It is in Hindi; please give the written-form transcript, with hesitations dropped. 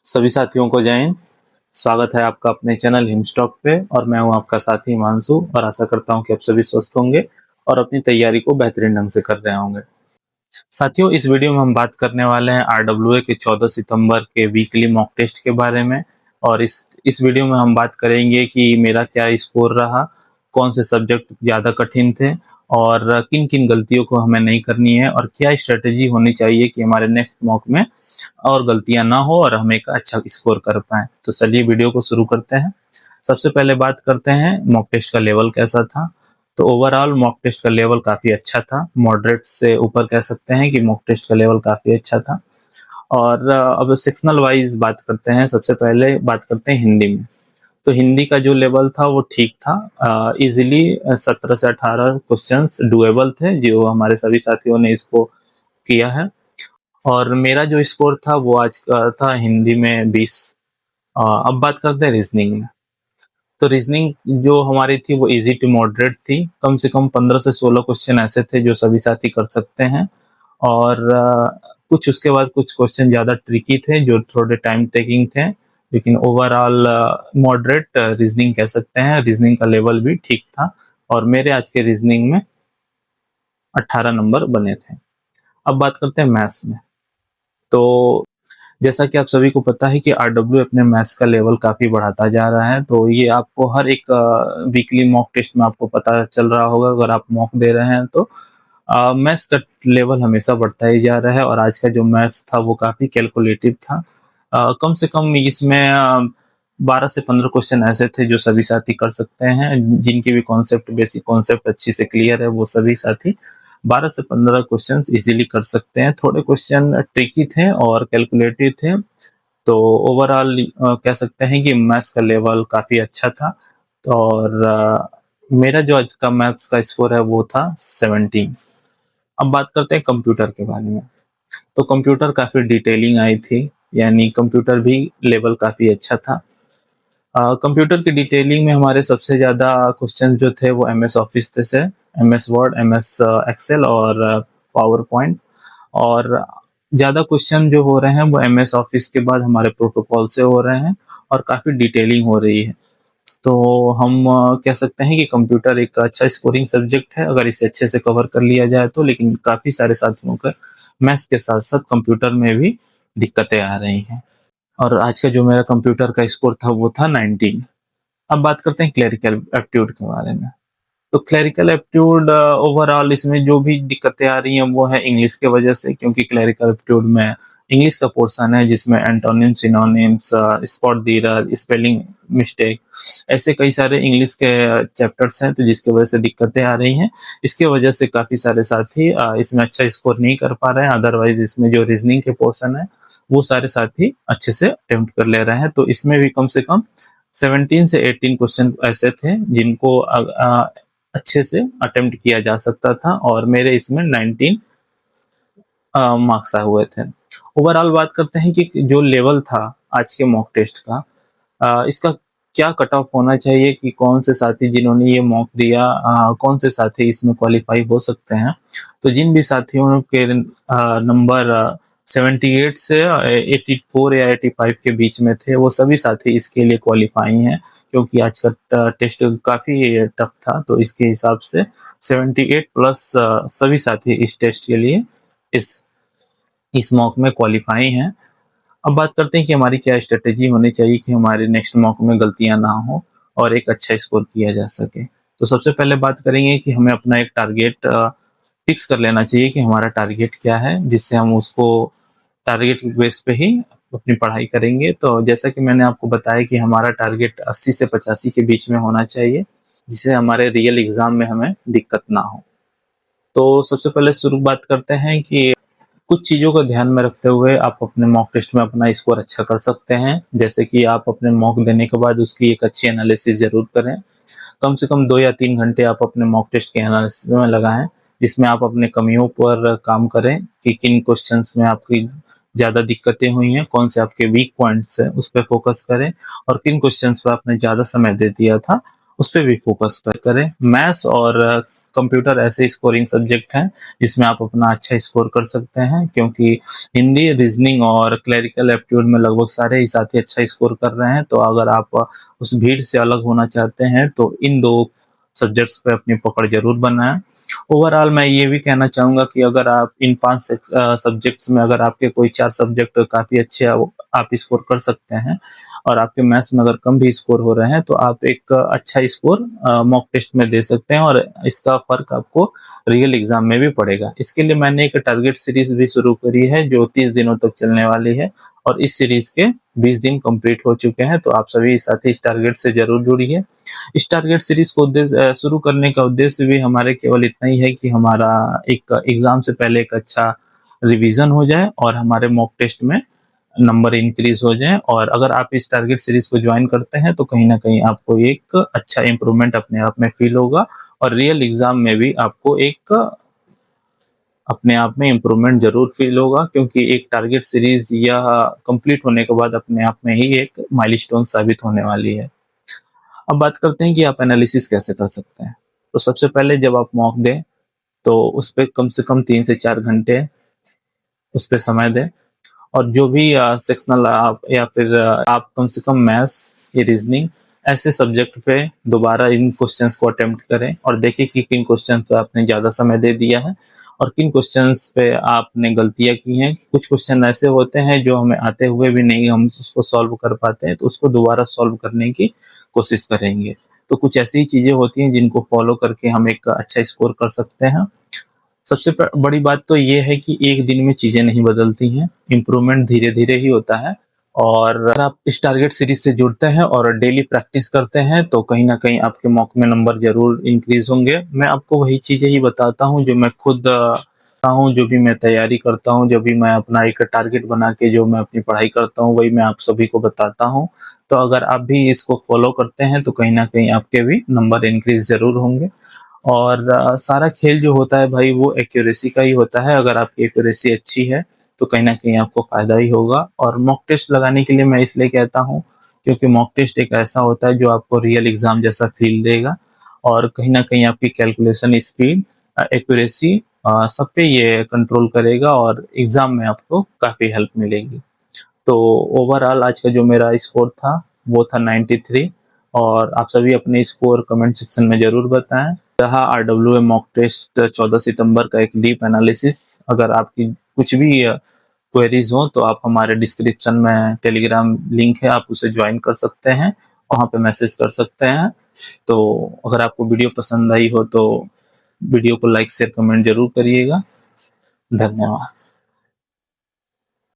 सभी साथियों को जय हिंद। स्वागत है आपका अपने चैनल हिमस्टॉक पे और मैं हूं आपका साथी हिमांशु और आशा करता हूं कि आप सभी स्वस्थ होंगे और अपनी तैयारी को बेहतरीन ढंग से कर रहे होंगे। साथियों, इस वीडियो में हम बात करने वाले हैं आरडब्ल्यूए के 14 सितंबर के वीकली मॉक टेस्ट के बारे में। और इस वीडियो में हम बात करेंगे कि मेरा क्या स्कोर रहा, कौन से सब्जेक्ट ज़्यादा कठिन थे और किन किन गलतियों को हमें नहीं करनी है और क्या स्ट्रेटेजी होनी चाहिए कि हमारे नेक्स्ट मॉक में और गलतियां ना हो और हम एक अच्छा स्कोर कर पाएं। तो चलिए वीडियो को शुरू करते हैं। सबसे पहले बात करते हैं मॉक टेस्ट का लेवल कैसा था। तो ओवरऑल मॉक टेस्ट का लेवल काफ़ी अच्छा था, मॉडरेट से ऊपर कह सकते हैं कि मॉक टेस्ट का लेवल काफ़ी अच्छा था। और अब सेक्शनल वाइज बात करते हैं। सबसे पहले बात करते हैं हिंदी में। तो हिंदी का जो लेवल था वो ठीक था, इजीली 17 से 18 क्वेश्चंस डुएबल थे जो हमारे सभी साथियों ने इसको किया है। और मेरा जो स्कोर था वो आज का था हिंदी में 20। अब बात करते हैं रीजनिंग में। तो रीजनिंग जो हमारी थी वो इजी टू मॉडरेट थी। कम से कम 15 से 16 क्वेश्चन ऐसे थे जो सभी साथी कर सकते हैं। और कुछ उसके बाद कुछ क्वेश्चन ज़्यादा ट्रिकी थे जो थोड़े टाइम टेकिंग थे, लेकिन ओवरऑल मॉडरेट रीजनिंग कह सकते हैं। रीजनिंग का लेवल भी ठीक था और मेरे आज के रीजनिंग में 18 नंबर बने थे। अब बात करते हैं मैथ्स में। तो जैसा कि आप सभी को पता है कि आरडब्ल्यू अपने मैथ्स का लेवल काफ़ी बढ़ाता जा रहा है। तो ये आपको हर एक वीकली मॉक टेस्ट में आपको पता चल रहा होगा अगर आप मॉक दे रहे हैं तो। मैथ्स का लेवल हमेशा बढ़ता ही जा रहा है और आज का जो मैथ्स था वो काफ़ी कैलकुलेटिव था। कम से कम इसमें 12 से 15 क्वेश्चन ऐसे थे जो सभी साथी कर सकते हैं, जिनकी भी कॉन्सेप्ट बेसिक कॉन्सेप्ट अच्छी से क्लियर है वो सभी साथी 12 से 15 क्वेश्चंस इजीली कर सकते हैं। थोड़े क्वेश्चन ट्रिकी थे और कैलकुलेटिव थे। तो ओवरऑल कह सकते हैं कि मैथ्स का लेवल काफ़ी अच्छा था। तो और मेरा जो आज का मैथ्स का स्कोर है वो था 17। अब बात करते हैं कंप्यूटर के बारे में। तो कंप्यूटर काफ़ी डिटेलिंग आई थी, यानी कंप्यूटर भी लेवल काफ़ी अच्छा था। कंप्यूटर की डिटेलिंग में हमारे सबसे ज़्यादा क्वेश्चन जो थे वो एमएस ऑफिस से, एमएस वर्ड, एमएस एक्सेल और पावर पॉइंट। और ज़्यादा क्वेश्चन जो हो रहे हैं वो एमएस ऑफिस के बाद हमारे प्रोटोकॉल से हो रहे हैं और काफ़ी डिटेलिंग हो रही है। तो हम कह सकते हैं कि कंप्यूटर एक अच्छा स्कोरिंग सब्जेक्ट है अगर इसे अच्छे से कवर कर लिया जाए तो। लेकिन काफ़ी सारे साथियों का मैथ्स के साथ साथ कंप्यूटर में भी दिक्कतें आ रही हैं। और आज का जो मेरा कंप्यूटर का स्कोर था वो था 19। अब बात करते हैं क्लरिकल एप्टीट्यूड के बारे में। तो क्लरिकल एप्टीट्यूड ओवरऑल इसमें जो भी दिक्कतें आ रही हैं वो है इंग्लिश के वजह से, क्योंकि क्लरिकल एप्टीट्यूड में इंग्लिश का पोर्शन है जिसमें antonym, synonyms, spot the error, spelling mistake, ऐसे कई सारे इंग्लिश के चैप्टर्स हैं तो जिसकी वजह से दिक्कतें आ रही हैं। इसके वजह से काफ़ी सारे साथी इसमें अच्छा स्कोर नहीं कर पा रहे हैं। अदरवाइज इसमें जो रीजनिंग के पोर्शन है वो सारे साथी अच्छे से अटेम्प्ट कर ले रहे हैं। तो इसमें भी कम से कम 17 से 18 क्वेश्चन ऐसे थे जिनको अच्छे से अटेम्प्ट किया जा सकता था और मेरे इसमें 19 मार्क्स आए हुए थे। ओवरऑल बात करते हैं कि जो लेवल था आज के मॉक टेस्ट का, इसका क्या कट ऑफ होना चाहिए कि कौन से साथी जिन्होंने ये मॉक दिया कौन से साथी इसमें क्वालिफाई हो सकते हैं। तो जिन भी साथियों के नंबर 78 से 84 या 85 के बीच में थे वो सभी साथी इसके लिए क्वालिफाई हैं, क्योंकि आज का टेस्ट काफ़ी टफ था। तो इसके हिसाब से 78 प्लस सभी साथी इस टेस्ट के लिए इस इस मॉक में क्वालिफाई हैं। अब बात करते हैं कि हमारी क्या स्ट्रेटेजी होनी चाहिए कि हमारे नेक्स्ट मॉक में गलतियां ना हो और एक अच्छा स्कोर किया जा सके। तो सबसे पहले बात करेंगे कि हमें अपना एक टारगेट फिक्स कर लेना चाहिए कि हमारा टारगेट क्या है, जिससे हम उसको टारगेट बेस पे ही अपनी पढ़ाई करेंगे। तो जैसा कि मैंने आपको बताया कि हमारा टारगेट 80 से 85 के बीच में होना चाहिए, जिससे हमारे रियल एग्जाम में हमें दिक्कत ना हो। तो सबसे पहले शुरू बात करते हैं कि कुछ चीज़ों को ध्यान में रखते हुए आप अपने मॉक टेस्ट में अपना स्कोर अच्छा कर सकते हैं। जैसे कि आप अपने मॉक देने के बाद उसकी एक अच्छी एनालिसिस ज़रूर करें। कम से कम 2 या 3 घंटे आप अपने मॉक टेस्ट के एनालिसिस में लगाएं, जिसमें आप अपने कमियों पर काम करें कि किन क्वेश्चंस में आपकी ज़्यादा दिक्कतें हुई हैं, कौन से आपके वीक पॉइंट्स हैं उस पर फोकस करें, और किन क्वेश्चंस पर आपने ज़्यादा समय दे दिया था उस पर भी फोकस करें। मैथ्स और कंप्यूटर ऐसे स्कोरिंग सब्जेक्ट हैं जिसमें आप अपना अच्छा स्कोर कर सकते हैं, क्योंकि हिंदी, रीजनिंग और क्लरिकल एप्टीट्यूड में लगभग सारे ही साथी अच्छा स्कोर कर रहे हैं। तो अगर आप उस भीड़ से अलग होना चाहते हैं तो इन 2 सब्जेक्ट्स पे अपनी पकड़ जरूर बनाएं। ओवरऑल मैं ये भी कहना चाहूँगा कि अगर आप इन 5 सब्जेक्ट्स में अगर आपके कोई 4 सब्जेक्ट काफ़ी अच्छे आप स्कोर कर सकते हैं और आपके मैथ्स में अगर कम भी स्कोर हो रहे हैं तो आप एक अच्छा स्कोर मॉक टेस्ट में दे सकते हैं और इसका फ़र्क आपको रियल एग्ज़ाम में भी पड़ेगा। इसके लिए मैंने एक टारगेट सीरीज़ भी शुरू करी है जो 30 दिनों तक चलने वाली है और इस सीरीज़ के 20 दिन कंप्लीट हो चुके हैं। तो आप सभी साथी इस टारगेट से ज़रूर जुड़िए। इस टारगेट सीरीज़ को शुरू करने का उद्देश्य भी हमारे केवल इतना ही है कि हमारा एक एग्ज़ाम से पहले एक अच्छा रिवीजन हो जाए और हमारे मॉक टेस्ट में नंबर इंक्रीज हो जाए। और अगर आप इस टारगेट सीरीज को ज्वाइन करते हैं तो कहीं ना कहीं आपको एक अच्छा इंप्रूवमेंट अपने आप में फील होगा और रियल एग्जाम में भी आपको एक अपने आप में इम्प्रूवमेंट जरूर फील होगा, क्योंकि एक टारगेट सीरीज यह कंप्लीट होने के बाद अपने आप में ही एक माइलस्टोन साबित होने वाली है। अब बात करते हैं कि आप एनालिसिस कैसे कर सकते हैं। तो सबसे पहले जब आप मॉक दें तो उस पर कम से कम 3 से 4 घंटे उस पर समय दें और जो भी सेक्शनल आप या फिर आप कम से कम मैथ्स या रीजनिंग ऐसे सब्जेक्ट पे दोबारा इन क्वेश्चंस को अटेम्प्ट करें और देखिए कि किन क्वेश्चन पे आपने ज़्यादा समय दे दिया है और किन क्वेश्चंस पे आपने गलतियां की हैं। कुछ क्वेश्चन ऐसे होते हैं जो हमें आते हुए भी नहीं हम उसको सॉल्व कर पाते हैं, तो उसको दोबारा सॉल्व करने की कोशिश करेंगे। तो कुछ ऐसी चीज़ें होती हैं जिनको फॉलो करके हम एक अच्छा स्कोर कर सकते हैं। सबसे बड़ी बात तो ये है कि एक दिन में चीज़ें नहीं बदलती हैं, इम्प्रूवमेंट धीरे-धीरे ही होता है। और अगर आप इस टारगेट सीरीज़ से जुड़ते हैं और डेली प्रैक्टिस करते हैं, तो कहीं न कहीं आपके मॉक में नंबर ज़रूर इंक्रीज़ होंगे। मैं आपको वही चीज़ें ही बताता हूँ जो मैं खुद जो भी मैं तैयारी करता हूँ, जब भी मैं अपना एक टारगेट बना के जो मैं अपनी पढ़ाई करता हूँ, वही मैं आप सभी को बताता हूँ। तो अगर आप भी इसको फ़ॉलो करते हैं, तो कहीं न कहीं आपके भी नंबर इंक्रीज़ ज़रूर होंगे। और सारा खेल जो होता है भाई वो एक्यूरेसी का ही होता है। अगर आपकी एक्यूरेसी अच्छी है तो कहीं न कहीं आपको फ़ायदा ही होगा। और मॉक टेस्ट लगाने के लिए मैं इसलिए कहता हूँ क्योंकि मॉक टेस्ट एक ऐसा होता है जो आपको रियल एग्ज़ाम जैसा फ़ील देगा और कहीं न कहीं आपकी कैलकुलेशन स्पीड, एक्यूरेसी सब पे ये कंट्रोल करेगा और एग्ज़ाम में आपको काफ़ी हेल्प मिलेगी। तो ओवरऑल आज का जो मेरा स्कोर था वो था 93 और आप सभी अपने स्कोर कमेंट सेक्शन में ज़रूर बताएं। रहा RWA मॉक टेस्ट 14 सितंबर का एक डीप एनालिसिस। अगर आपकी कुछ भी क्वेरीज हो तो आप हमारे डिस्क्रिप्शन में टेलीग्राम लिंक है, आप उसे ज्वाइन कर सकते हैं, वहाँ पे मैसेज कर सकते हैं। तो अगर आपको वीडियो पसंद आई हो तो वीडियो को लाइक शेयर कमेंट जरूर करिएगा। धन्यवाद।